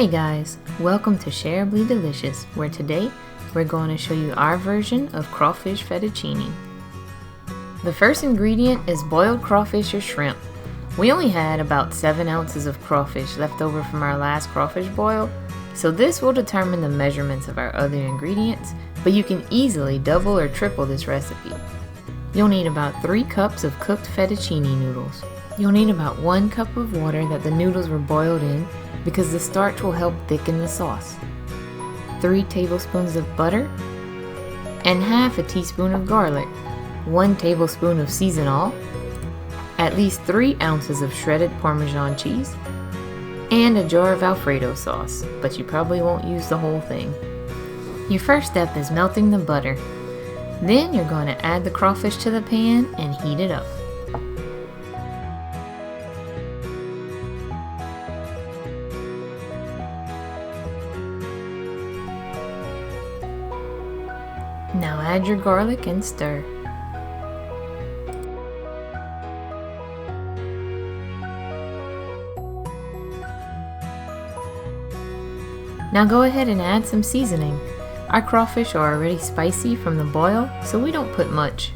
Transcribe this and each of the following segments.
Hey guys, welcome to Shareably Delicious, where today we're going to show you our version of crawfish fettuccine. The first ingredient is boiled crawfish or shrimp. We only had about 7 ounces of crawfish left over from our last crawfish boil, so this will determine the measurements of our other ingredients, but you can easily double or triple this recipe. You'll need about 3 cups of cooked fettuccine noodles. You'll need about 1 cup of water that the noodles were boiled in, because the starch will help thicken the sauce, 3 tablespoons of butter, and half a teaspoon of garlic, 1 tablespoon of seasonal, at least 3 ounces of shredded Parmesan cheese, and a jar of Alfredo sauce, but you probably won't use the whole thing. Your first step is melting the butter. Then you're going to add the crawfish to the pan and heat it up. Now add your garlic and stir. Now go ahead and add some seasoning. Our crawfish are already spicy from the boil, so we don't put much.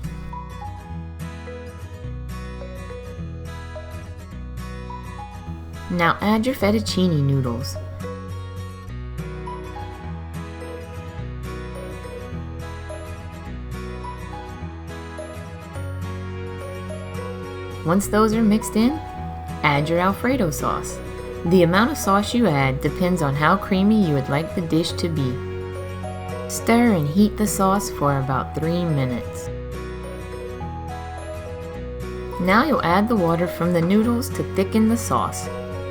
Now add your fettuccine noodles. Once those are mixed in, add your Alfredo sauce. The amount of sauce you add depends on how creamy you would like the dish to be. Stir and heat the sauce for about 3 minutes. Now you'll add the water from the noodles to thicken the sauce.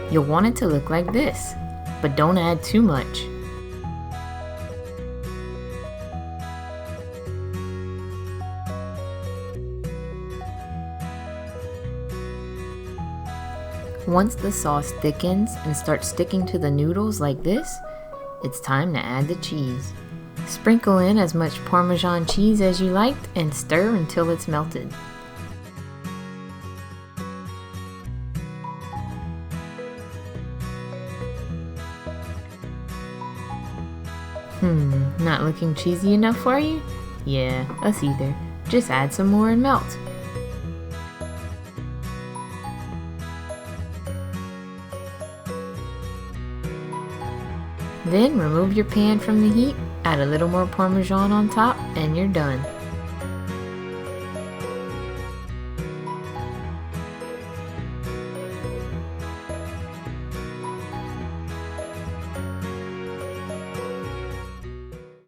You'll want it to look like this, but don't add too much. Once the sauce thickens and starts sticking to the noodles like this, it's time to add the cheese. Sprinkle in as much Parmesan cheese as you liked and stir until it's melted. Not looking cheesy enough for you? Yeah, us either. Just add some more and melt. Then remove your pan from the heat, add a little more Parmesan on top, and you're done.